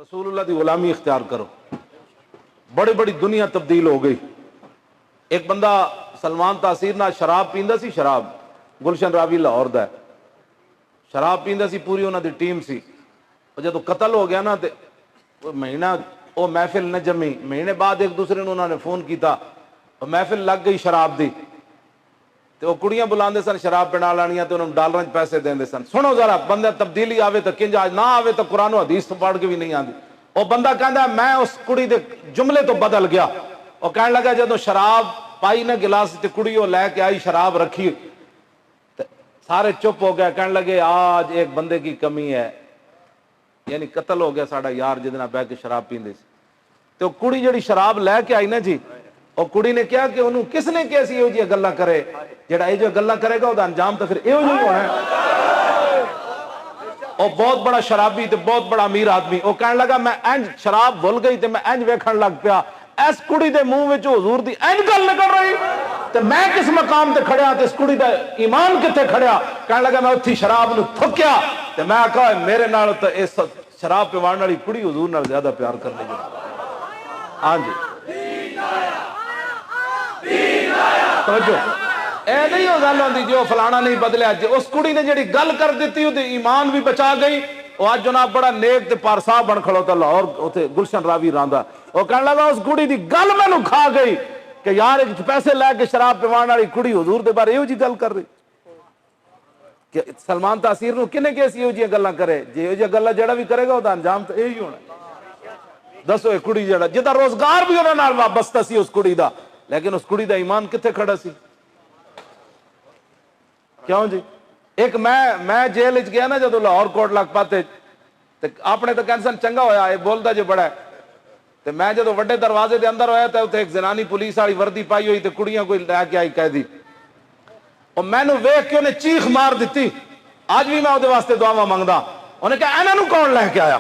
رسول اللہ دی غلامی اختیار کرو. بڑی بڑی دنیا تبدیل ہو گئی. ایک بندہ سلمان تاثیر نہ شراب پیندا سی، شراب گلشن راوی لاہور دا ہے، شراب پیندا سی، پوری انہاں دی ٹیم سی. اور جدو قتل ہو گیا نا تے مہینہ وہ محفل نہ جمی، مہینے بعد ایک دوسرے نے انہوں نے فون کیتا، اور محفل لگ گئی شراب دی. تے وہ کڑیاں بلاندے سن شراب پینا لانیاں تے انہوں ڈالراں چ پیسے دیندے سن. سنو ذرا، بندہ تبدیلی آوے تو کنج، نہ آوے تو قرآن و حدیث تو پڑھ کے بھی نہیں آندی. وہ بندہ کہندا میں اس کڑی دے جملے تو بدل گیا. وہ کہنے لگا جدو شراب پائی نا گلاس تے کڑی وہ لے کے آئی شراب رکھی، سارے چپ ہو گئے. کہنے لگے آج ایک بندے کی کمی ہے، یعنی قتل ہو گیا ساڈا یار جہدے نال بیٹھ کے شراب پیندے سی. تے وہ کڑی جڑی شراب لے کے آئی نا جی، اور کڑی نے کہا کہ انہوں کس نے کیا سی یہ جی گلاں کرے، جڑا یہ جو گلاں کرے گا وہ انجام تو پھر یہ ہونا ہے. اور بہت بڑا شرابی تے بہت بڑا امیر آدمی، وہ کہنے لگا میں انج شراب بھول گئی تے میں انج ویکھن لگ پیا اس کڑی دے منہ وچ حضور دی انج گل نکل رہی تے میں کس مقام تے کھڑیا تے اس کڑی دا ایمان کتے کھڑیا. کہنے لگا میں اتھی شراب نو تھکیا تے میں کہا میرے نال تے اس شراب پیوان والی کڑی حضور نال زیادہ پیار کرنے لگی. ہاں جی توجہ، اے نہیں ہو گل ہوندی جو فلانا نہیں بدلیا. جی اس کڑی نے جڑی گل کر دیتی وہ ایمان بھی بچا گئی. وہ آج جناب بڑا نیک تے پارسا بن کھڑوتا لاہور اوتھے گلشن راوی راندا. وہ کہنے لگا اس کڑی دی گل مینوں کھا گئی کہ یار ایک پیسے لے کے شراب پیوان والی کڑی حضور دے بارے ایہو جی گل کر رہی کہ سلمان تاثیر نو کنے کہ ایہو جی گلاں کرے. جی ایہو جی گلاں جڑا بھی کرے گا وہ انجام تو یہی ہونا. دسو اے کڑی جڑا جدا روزگار بھی انہاں نال وابستہ سی اس کڑی دا، لیکن اس کڑی دا ایمان کتنے کھڑا سی. کیوں جی؟ ایک میں جیل وچ گیا نا جدو لاہور کوٹ لگ پاتے تے اپنے تو کہنے سن چنگا ہویا اے بولدا جو بڑا ہے. تے میں جدو وڈے دروازے دے اندر ہویا تے اوتھے ایک زنانی پولیس والی وردی پائی ہوئی تے کڑیاں کوئی لے کے آئی قیدی. اور مینوں ویکھ کے انہیں چیخ مار دتی. اج بھی میں اودے واسطے دعاواں منگدا. انہیں کہا انہاں نوں کون لے کے آیا؟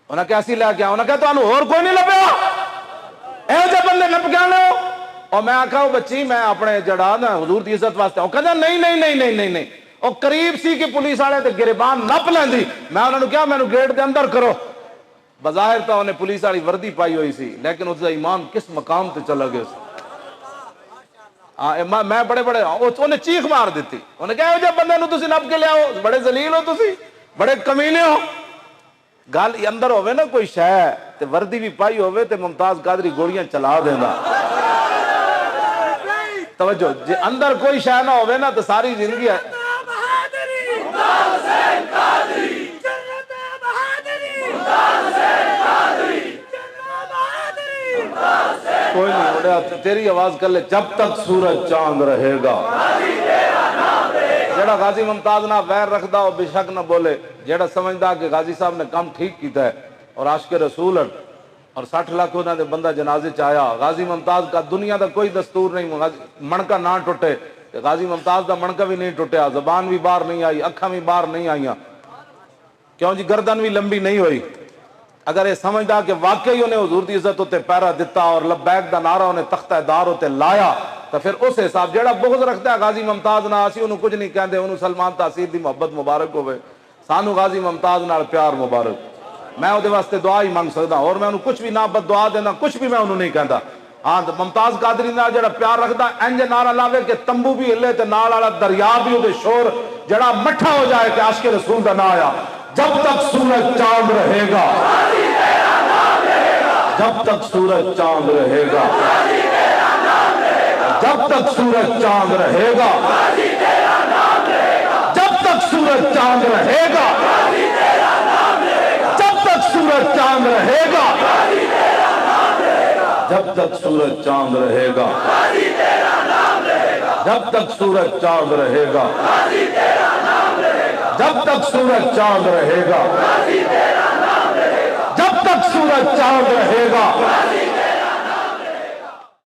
انہیں کہا اسی لے کے آیا. انہیں کہا تانوں ہور کوئی نہیں لبیا؟ ایہو جے بندے نپ کے آنے ہو؟ اور میں آکھا وہ بچی میں اپنے جڑا نا حضور دی عزت واسطے. وہ کہندا نہیں نہیں نہیں نہیں نہیں نہیں. وہ قریب سی کہ پولیس والے تے گریبان نپ لیندی. میں انہوں نے کہا مینوں گیٹ دے اندر کرو. بظاہر تو انہیں پولیس والی وردی پائی ہوئی سی، لیکن اس کا ایمان کس مقام تے چلا گیا سی. میں بڑے بڑے انہیں چیخ مار دیتی. انہیں کہا جب بندے نو تسی نپ کے لے آؤ، بڑے ذلیل ہو تسی، بڑے کمینے ہو. گل اندر ہوئے نا کوئی شے تے وردی بھی پائی ہوئے تے ممتاز قادری گولیاں چلا دینا. توجہ، جی اندر کوئی شے نہ ہوئے نا تو ساری زندگی ہے. کوئی نہیں اڑیا تیری آواز کر لے. جب تک سورج چاند رہے گا. جڑا غازی ممتاز نہ ویر رکھدا ہو بے شک نہ بولے. جڑا سمجھدا کہ غازی صاحب نے کام ٹھیک کیتا ہے اور عاشق رسول اور 60 لاکھ انہوں نے بندہ جنازے چایا. غازی ممتاز کا دنیا دا کوئی دستور نہیں منکا نہ ٹوٹے. غازی ممتاز دا منکا بھی نہیں ٹوٹیا، زبان بھی باہر نہیں آئی، اکھاں بھی باہر نہیں آئیاں. کیوں جی؟ گردن بھی لمبی نہیں ہوئی. اگر یہ سمجھدا کہ واقعی انہیں حضور دی عزت ہوتے پیرا دیتا اور لبیک دا نعرہ انہیں تختہ دار ہوتے لایا تو پھر اس حساب جڑا بغض رکھتا ہے غازی ممتاز نہ اسی انہوں کچھ نہیں کہندے. انہوں سلمان تاثیر دی محبت مبارک ہوئے، سانو غازی ممتاز نال پیار مبارک. میں وہ واسطے دعا ہی مانگ سکتا اور میں انہوں کچھ بھی نہ بد دعا دینا، کچھ بھی میں انہوں نہیں کہندا. ہاں ممتاز قادری نال جڑا پیار رکھدا انج نعرہ لاوے کہ تمبو بھی ہلے تے نال والا دریا بھی وہ شور جڑا مٹھا ہو جائے کہ عاشق رسول دا نہ آیا. جب تک سورج چاند رہے گا، جب تک سورج چاند رہے گا، جب تک سورج چاند رہے گا، جب تک سورج چاند رہے گا، جب تک سورج چاند رہے گا، جب تک سورج چاند رہے گا، جب تک سورج چاند رہے گا، جب تک سورج چاند رہے گا، جب تک سورج چاند رہے گا.